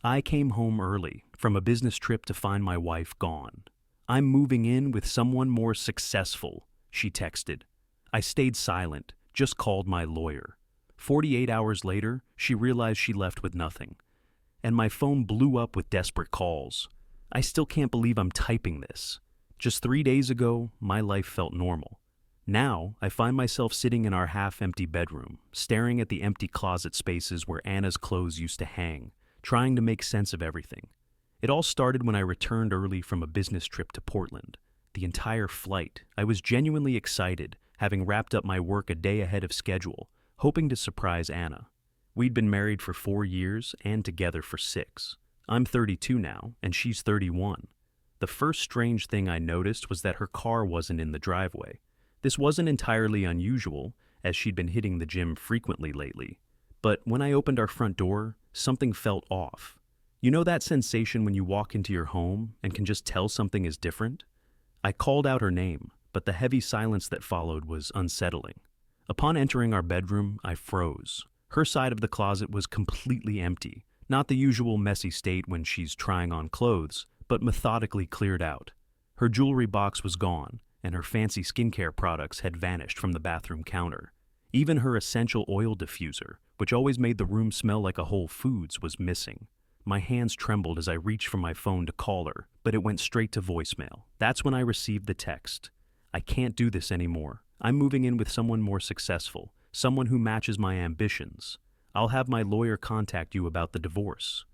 I came home early from a business trip to find my wife gone. I'm moving in with someone more successful, she texted. I stayed silent, just called my lawyer. 48 hours later, she realized she left with nothing. And my phone blew up with desperate calls. I still can't believe I'm typing this. Just 3 days ago, my life felt normal. Now, I find myself sitting in our half-empty bedroom, staring at the empty closet spaces where Anna's clothes used to hang, trying to make sense of everything. It all started when I returned early from a business trip to Portland. The entire flight, I was genuinely excited, having wrapped up my work a day ahead of schedule, hoping to surprise Anna. We'd been married for 4 years and together for 6. I'm 32 now, and she's 31. The first strange thing I noticed was that her car wasn't in the driveway. This wasn't entirely unusual, as she'd been hitting the gym frequently lately. But when I opened our front door, something felt off. You know that sensation when you walk into your home and can just tell something is different? I called out her name, but the heavy silence that followed was unsettling. Upon entering our bedroom, I froze. Her side of the closet was completely empty, not the usual messy state when she's trying on clothes, but methodically cleared out. Her jewelry box was gone, and her fancy skincare products had vanished from the bathroom counter. Even her essential oil diffuser, which always made the room smell like a Whole Foods, was missing. My hands trembled as I reached for my phone to call her, but it went straight to voicemail. That's when I received the text. I can't do this anymore. I'm moving in with someone more successful, someone who matches my ambitions. I'll have my lawyer contact you about the divorce.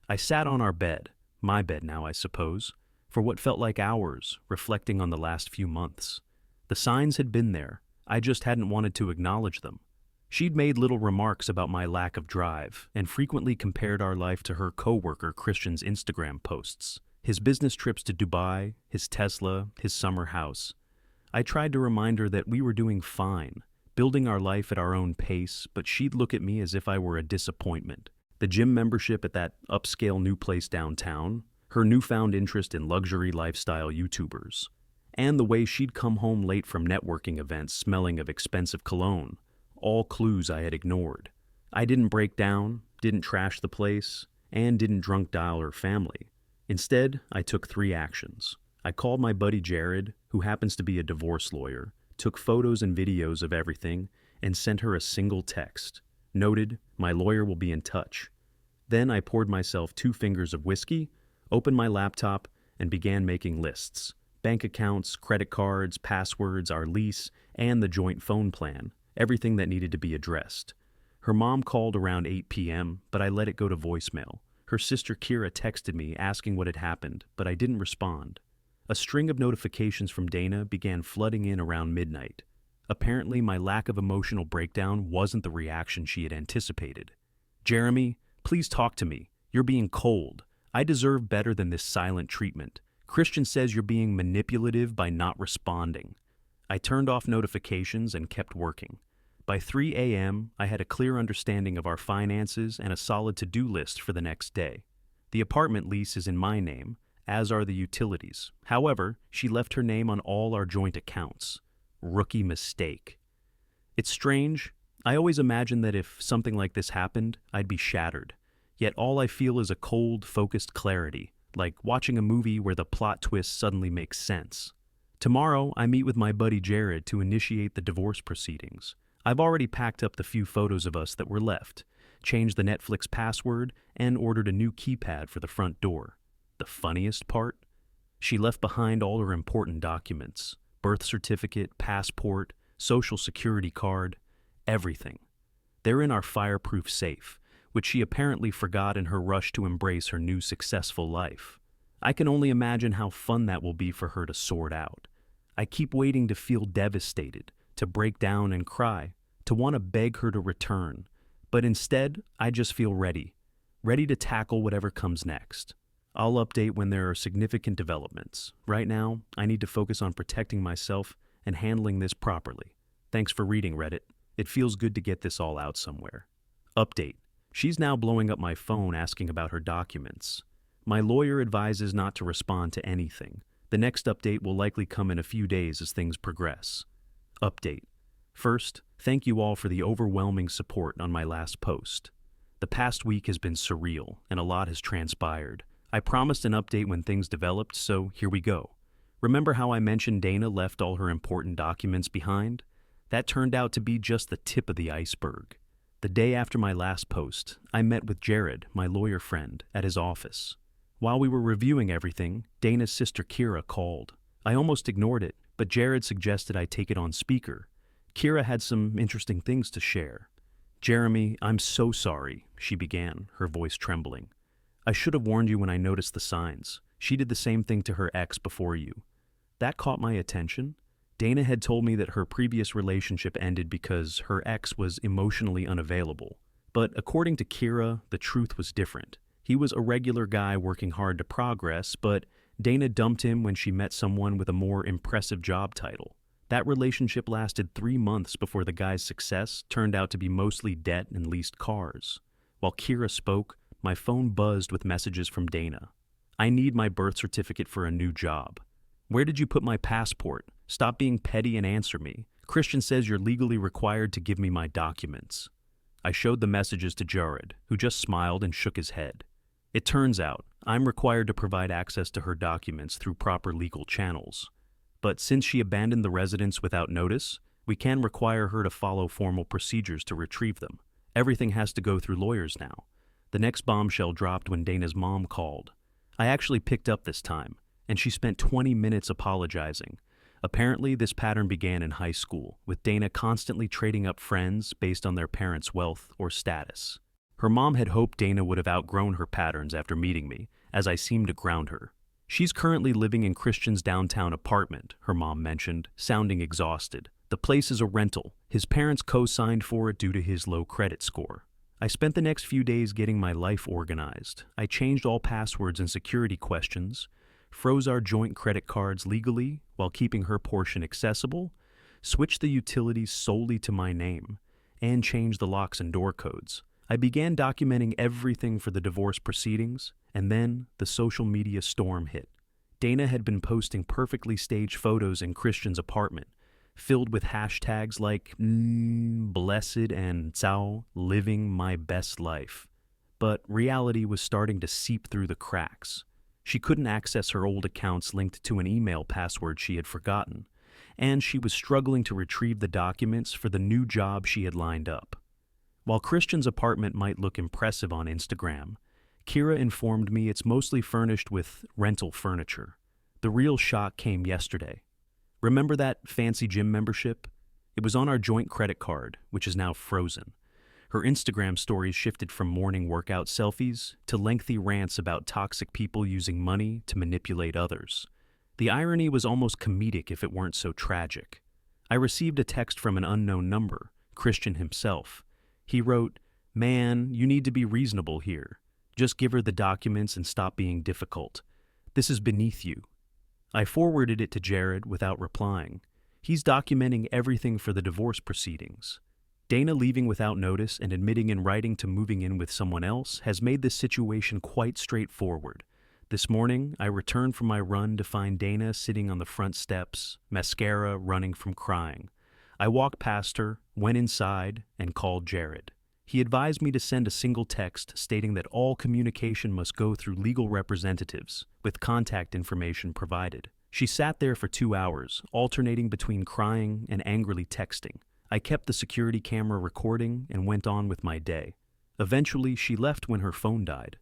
I sat on our bed, my bed now I suppose, for what felt like hours, reflecting on the last few months. The signs had been there, I just hadn't wanted to acknowledge them. She'd made little remarks about my lack of drive, and frequently compared our life to her co-worker Christian's Instagram posts. His business trips to Dubai, his Tesla, his summer house. I tried to remind her that we were doing fine, building our life at our own pace, but she'd look at me as if I were a disappointment. The gym membership at that upscale new place downtown, her newfound interest in luxury lifestyle YouTubers, and the way she'd come home late from networking events smelling of expensive cologne, all clues I had ignored. I didn't break down, didn't trash the place, and didn't drunk dial her family. Instead, I took 3 actions. I called my buddy Jared, who happens to be a divorce lawyer, took photos and videos of everything, and sent her a single text. Noted, my lawyer will be in touch. Then I poured myself 2 fingers of whiskey, opened my laptop, and began making lists. Bank accounts, credit cards, passwords, our lease, and the joint phone plan. Everything that needed to be addressed. Her mom called around 8 p.m., but I let it go to voicemail. Her sister Kira texted me asking what had happened, but I didn't respond. A string of notifications from Dana began flooding in around midnight. Apparently, my lack of emotional breakdown wasn't the reaction she had anticipated. Jeremy, please talk to me. You're being cold. I deserve better than this silent treatment. Christian says you're being manipulative by not responding. I turned off notifications and kept working. By 3 a.m., I had a clear understanding of our finances and a solid to-do list for the next day. The apartment lease is in my name, as are the utilities. However, she left her name on all our joint accounts. Rookie mistake. It's strange. I always imagined that if something like this happened, I'd be shattered. Yet all I feel is a cold, focused clarity, like watching a movie where the plot twist suddenly makes sense. Tomorrow, I meet with my buddy Jared to initiate the divorce proceedings. I've already packed up the few photos of us that were left, changed the Netflix password, and ordered a new keypad for the front door. The funniest part? She left behind all her important documents: birth certificate, passport, social security card, everything. They're in our fireproof safe, which she apparently forgot in her rush to embrace her new successful life. I can only imagine how fun that will be for her to sort out. I keep waiting to feel devastated, to break down and cry, to want to beg her to return. But instead, I just feel ready to tackle whatever comes next. I'll update when there are significant developments. Right now, I need to focus on protecting myself and handling this properly. Thanks for reading, Reddit. It feels good to get this all out somewhere. Update. She's now blowing up my phone asking about her documents. My lawyer advises not to respond to anything. The next update will likely come in a few days as things progress. Update. First, thank you all for the overwhelming support on my last post. The past week has been surreal, and a lot has transpired. I promised an update when things developed, so here we go. Remember how I mentioned Dana left all her important documents behind? That turned out to be just the tip of the iceberg. The day after my last post, I met with Jared, my lawyer friend, at his office. While we were reviewing everything, Dana's sister Kira called. I almost ignored it, but Jared suggested I take it on speaker. Kira had some interesting things to share. "Jeremy, I'm so sorry," she began, her voice trembling. "I should have warned you when I noticed the signs. She did the same thing to her ex before you." That caught my attention. Dana had told me that her previous relationship ended because her ex was emotionally unavailable. But according to Kira, the truth was different. He was a regular guy working hard to progress, but Dana dumped him when she met someone with a more impressive job title. That relationship lasted 3 months before the guy's success turned out to be mostly debt and leased cars. While Kira spoke, my phone buzzed with messages from Dana. "I need my birth certificate for a new job." "Where did you put my passport? Stop being petty and answer me. Christian says you're legally required to give me my documents." I showed the messages to Jared, who just smiled and shook his head. It turns out, I'm required to provide access to her documents through proper legal channels. But since she abandoned the residence without notice, we can require her to follow formal procedures to retrieve them. Everything has to go through lawyers now. The next bombshell dropped when Dana's mom called. I actually picked up this time, and she spent 20 minutes apologizing. Apparently, this pattern began in high school, with Dana constantly trading up friends based on their parents' wealth or status. Her mom had hoped Dana would have outgrown her patterns after meeting me, as I seemed to ground her. "She's currently living in Christian's downtown apartment," her mom mentioned, sounding exhausted. "The place is a rental. His parents co-signed for it due to his low credit score." I spent the next few days getting my life organized. I changed all passwords and security questions, froze our joint credit cards legally while keeping her portion accessible, switched the utilities solely to my name, and changed the locks and door codes. I began documenting everything for the divorce proceedings, and then the social media storm hit. Dana had been posting perfectly staged photos in Christian's apartment, filled with hashtags like blessed and Tsao, living my best life. But reality was starting to seep through the cracks. She couldn't access her old accounts linked to an email password she had forgotten, and she was struggling to retrieve the documents for the new job she had lined up. While Christian's apartment might look impressive on Instagram, Kira informed me it's mostly furnished with rental furniture. The real shock came yesterday. Remember that fancy gym membership? It was on our joint credit card, which is now frozen. Her Instagram stories shifted from morning workout selfies to lengthy rants about toxic people using money to manipulate others. The irony was almost comedic if it weren't so tragic. I received a text from an unknown number, Christian himself. He wrote, "Man, you need to be reasonable here. Just give her the documents and stop being difficult. This is beneath you." I forwarded it to Jared without replying. He's documenting everything for the divorce proceedings. Dana leaving without notice and admitting in writing to moving in with someone else has made this situation quite straightforward. This morning, I returned from my run to find Dana sitting on the front steps, mascara running from crying. I walked past her, went inside, and called Jared. He advised me to send a single text stating that all communication must go through legal representatives, with contact information provided. She sat there for 2 hours, alternating between crying and angrily texting. I kept the security camera recording and went on with my day. Eventually, she left when her phone died.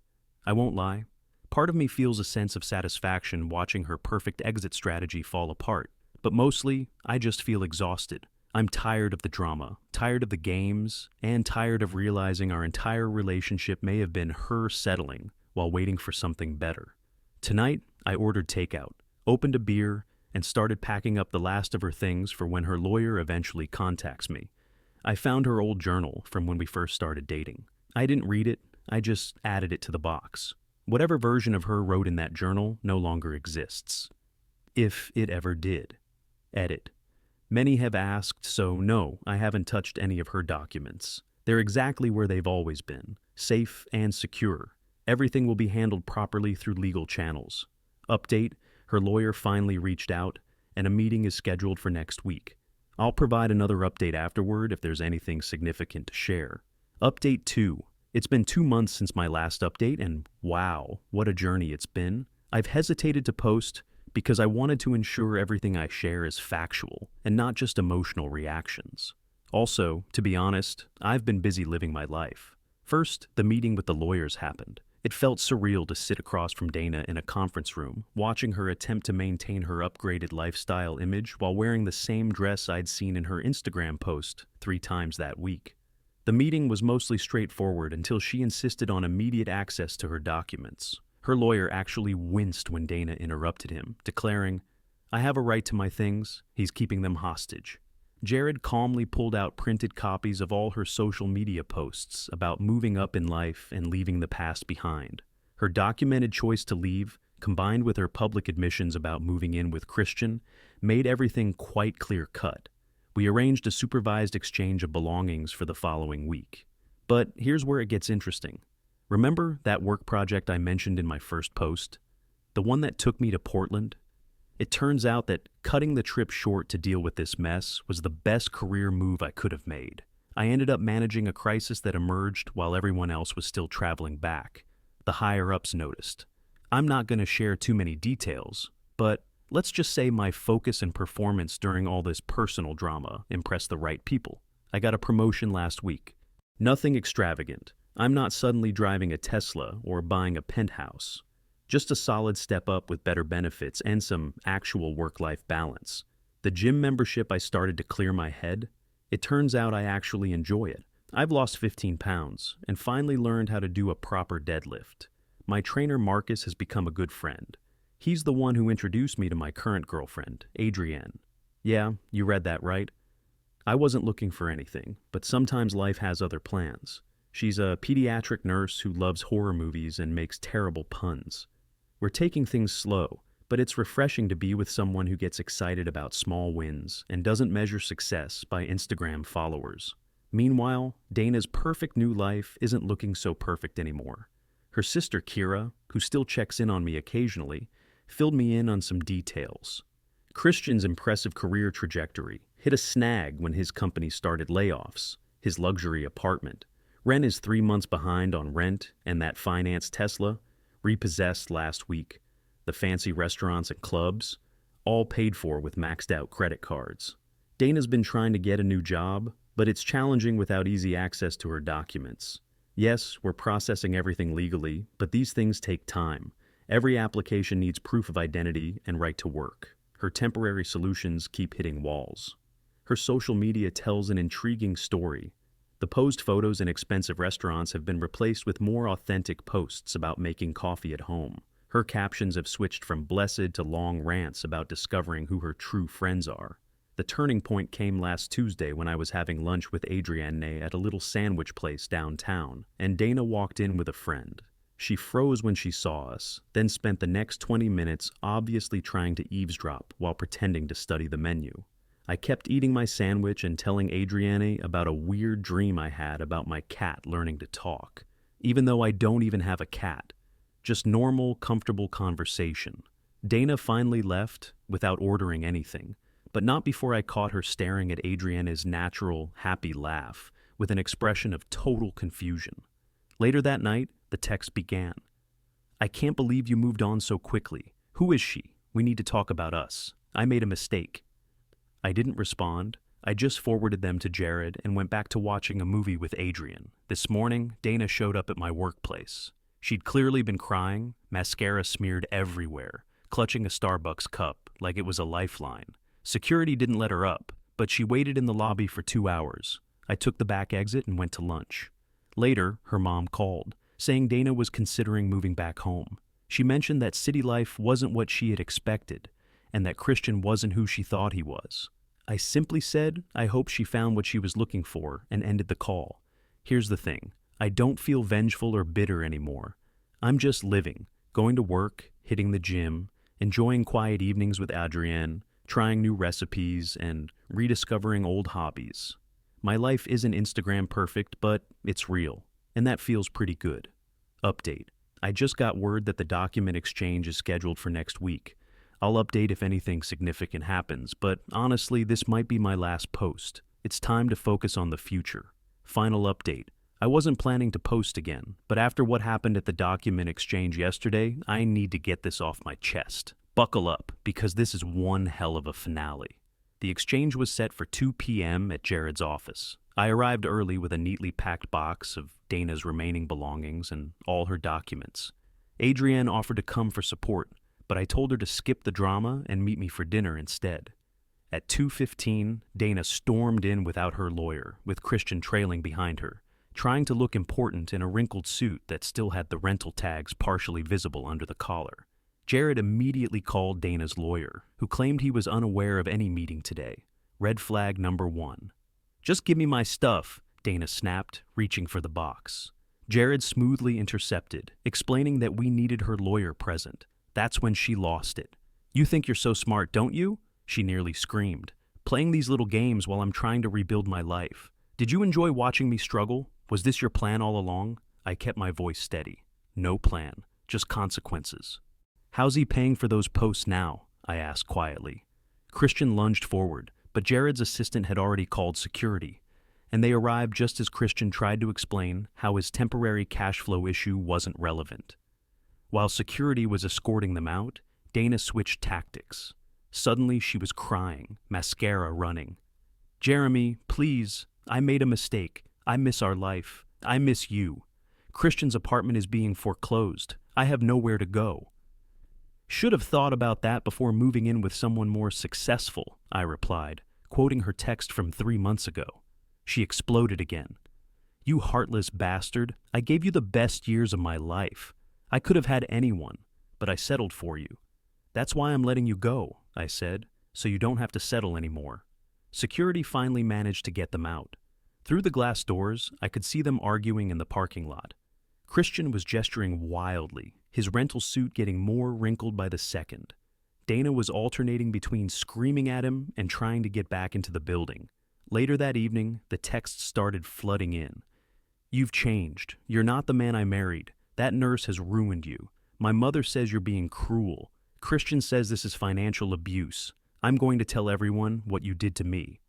I won't lie. Part of me feels a sense of satisfaction watching her perfect exit strategy fall apart, but mostly, I just feel exhausted. I'm tired of the drama, tired of the games, and tired of realizing our entire relationship may have been her settling while waiting for something better. Tonight, I ordered takeout, opened a beer, and started packing up the last of her things for when her lawyer eventually contacts me. I found her old journal from when we first started dating. I didn't read it, I just added it to the box. Whatever version of her wrote in that journal no longer exists. If it ever did. Edit. Many have asked, so no, I haven't touched any of her documents. They're exactly where they've always been, safe and secure. Everything will be handled properly through legal channels. Update, her lawyer finally reached out, and a meeting is scheduled for next week. I'll provide another update afterward if there's anything significant to share. Update 2. It's been 2 months since my last update, and wow, what a journey it's been. I've hesitated to post because I wanted to ensure everything I share is factual and not just emotional reactions. Also, to be honest, I've been busy living my life. First, the meeting with the lawyers happened. It felt surreal to sit across from Dana in a conference room, watching her attempt to maintain her upgraded lifestyle image while wearing the same dress I'd seen in her Instagram post 3 times that week. The meeting was mostly straightforward until she insisted on immediate access to her documents. Her lawyer actually winced when Dana interrupted him, declaring, "I have a right to my things, he's keeping them hostage." Jared calmly pulled out printed copies of all her social media posts about moving up in life and leaving the past behind. Her documented choice to leave, combined with her public admissions about moving in with Christian, made everything quite clear-cut. We arranged a supervised exchange of belongings for the following week. But here's where it gets interesting. Remember that work project I mentioned in my first post? The one that took me to Portland? It turns out that cutting the trip short to deal with this mess was the best career move I could have made. I ended up managing a crisis that emerged while everyone else was still traveling back. The higher-ups noticed. I'm not going to share too many details, but let's just say my focus and performance during all this personal drama impressed the right people. I got a promotion last week. Nothing extravagant. I'm not suddenly driving a Tesla or buying a penthouse. Just a solid step up with better benefits and some actual work-life balance. The gym membership I started to clear my head. It turns out I actually enjoy it. I've lost 15 pounds and finally learned how to do a proper deadlift. My trainer Marcus has become a good friend. He's the one who introduced me to my current girlfriend, Adrienne. Yeah, you read that right. I wasn't looking for anything, but sometimes life has other plans. She's a pediatric nurse who loves horror movies and makes terrible puns. We're taking things slow, but it's refreshing to be with someone who gets excited about small wins and doesn't measure success by Instagram followers. Meanwhile, Dana's perfect new life isn't looking so perfect anymore. Her sister Kira, who still checks in on me occasionally, filled me in on some details. Christian's impressive career trajectory hit a snag when his company started layoffs. His luxury apartment. Rent is 3 months behind on rent, and that financed Tesla, repossessed last week. The fancy restaurants and clubs, all paid for with maxed out credit cards. Dana's been trying to get a new job, but it's challenging without easy access to her documents. Yes, we're processing everything legally, but these things take time. Every application needs proof of identity and right to work. Her temporary solutions keep hitting walls. Her social media tells an intriguing story. The posed photos in expensive restaurants have been replaced with more authentic posts about making coffee at home. Her captions have switched from blessed to long rants about discovering who her true friends are. The turning point came last Tuesday when I was having lunch with Adrienne at a little sandwich place downtown, and Dana walked in with a friend. She froze when she saw us, then spent the next 20 minutes obviously trying to eavesdrop while pretending to study the menu. I kept eating my sandwich and telling Adrienne about a weird dream I had about my cat learning to talk, even though I don't even have a cat. Just normal, comfortable conversation. Dana finally left without ordering anything, but not before I caught her staring at Adrienne's natural, happy laugh with an expression of total confusion. Later that night, the text began. "I can't believe you moved on so quickly. Who is she? We need to talk about us. I made a mistake." I didn't respond. I just forwarded them to Jared and went back to watching a movie with Adrienne. This morning, Dana showed up at my workplace. She'd clearly been crying, mascara smeared everywhere, clutching a Starbucks cup like it was a lifeline. Security didn't let her up, but she waited in the lobby for 2 hours. I took the back exit and went to lunch. Later, her mom called, saying Dana was considering moving back home. She mentioned that city life wasn't what she had expected, and that Christian wasn't who she thought he was. I simply said I hope she found what she was looking for and ended the call. Here's the thing. I don't feel vengeful or bitter anymore. I'm just living, going to work, hitting the gym, enjoying quiet evenings with Adrienne, trying new recipes, and rediscovering old hobbies. My life isn't Instagram perfect, but it's real, and that feels pretty good. Update. I just got word that the document exchange is scheduled for next week. I'll update if anything significant happens, but honestly, this might be my last post. It's time to focus on the future. Final update. I wasn't planning to post again, but after what happened at the document exchange yesterday, I need to get this off my chest. Buckle up, because this is one hell of a finale. The exchange was set for 2 p.m. at Jared's office. I arrived early with a neatly packed box of Dana's remaining belongings and all her documents. Adrienne offered to come for support, but I told her to skip the drama and meet me for dinner instead. At 2:15, Dana stormed in without her lawyer, with Christian trailing behind her, trying to look important in a wrinkled suit that still had the rental tags partially visible under the collar. Jared immediately called Dana's lawyer, who claimed he was unaware of any meeting today. Red flag number 1. "Just give me my stuff," Dana snapped, reaching for the box. Jared smoothly intercepted, explaining that we needed her lawyer present. That's when she lost it. "You think you're so smart, don't you?" she nearly screamed. "Playing these little games while I'm trying to rebuild my life. Did you enjoy watching me struggle? Was this your plan all along?" I kept my voice steady. "No plan, just consequences." "How's he paying for those posts now?" I asked quietly. Christian lunged forward, but Jared's assistant had already called security, and they arrived just as Christian tried to explain how his temporary cash flow issue wasn't relevant. While security was escorting them out, Dana switched tactics. Suddenly she was crying, mascara running. "Jeremy, please, I made a mistake. I miss our life. I miss you. Christian's apartment is being foreclosed. I have nowhere to go." "Should have thought about that before moving in with someone more successful," I replied, quoting her text from 3 months ago. She exploded again. "You heartless bastard, I gave you the best years of my life. I could have had anyone, but I settled for you. That's why I'm letting you go," I said, "so you don't have to settle anymore." Security finally managed to get them out. Through the glass doors, I could see them arguing in the parking lot. Christian was gesturing wildly, his rental suit getting more wrinkled by the second. Dana was alternating between screaming at him and trying to get back into the building. Later that evening, the texts started flooding in. "You've changed. You're not the man I married. That nurse has ruined you. My mother says you're being cruel. Christian says this is financial abuse. I'm going to tell everyone what you did to me."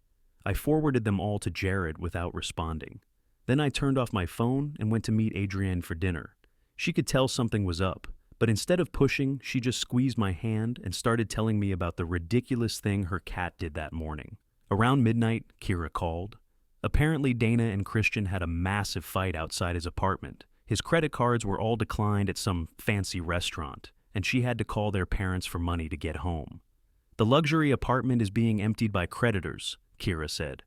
I forwarded them all to Jared without responding. Then I turned off my phone and went to meet Adrienne for dinner. She could tell something was up, but instead of pushing, she just squeezed my hand and started telling me about the ridiculous thing her cat did that morning. Around midnight, Kira called. Apparently, Dana and Christian had a massive fight outside his apartment. His credit cards were all declined at some fancy restaurant, and she had to call their parents for money to get home. "The luxury apartment is being emptied by creditors," Kira said.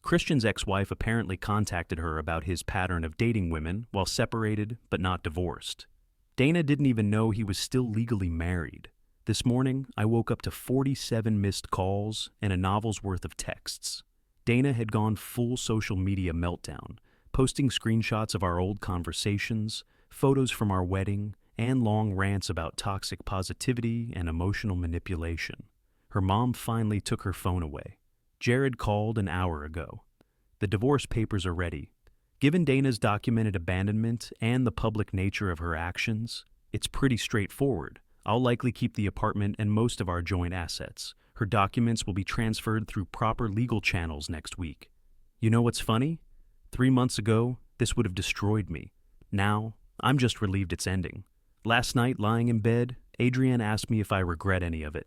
Christian's ex-wife apparently contacted her about his pattern of dating women while separated but not divorced. Dana didn't even know he was still legally married. This morning, I woke up to 47 missed calls and a novel's worth of texts. Dana had gone full social media meltdown, posting screenshots of our old conversations, photos from our wedding, and long rants about toxic positivity and emotional manipulation. Her mom finally took her phone away. Jared called an hour ago. "The divorce papers are ready. Given Dana's documented abandonment and the public nature of her actions, it's pretty straightforward. I'll likely keep the apartment and most of our joint assets. Her documents will be transferred through proper legal channels next week." You know what's funny? 3 months ago, this would have destroyed me. Now, I'm just relieved it's ending. Last night, lying in bed, Adrienne asked me if I regret any of it.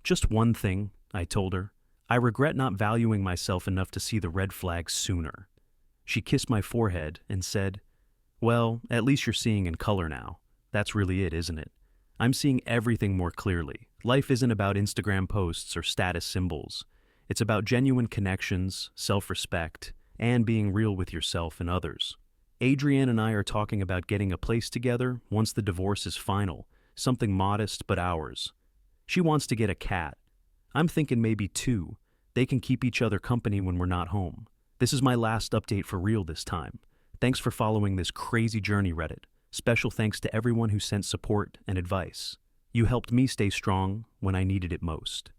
"Just one thing," I told her. "I regret not valuing myself enough to see the red flags sooner." She kissed my forehead and said, "Well, at least you're seeing in color now. That's really it, isn't it? I'm seeing everything more clearly. Life isn't about Instagram posts or status symbols. It's about genuine connections, self-respect, and being real with yourself and others." Adrienne and I are talking about getting a place together once the divorce is final, something modest but ours. She wants to get a cat. I'm thinking maybe 2. They can keep each other company when we're not home. This is my last update for real this time. Thanks for following this crazy journey, Reddit. Special thanks to everyone who sent support and advice. You helped me stay strong when I needed it most.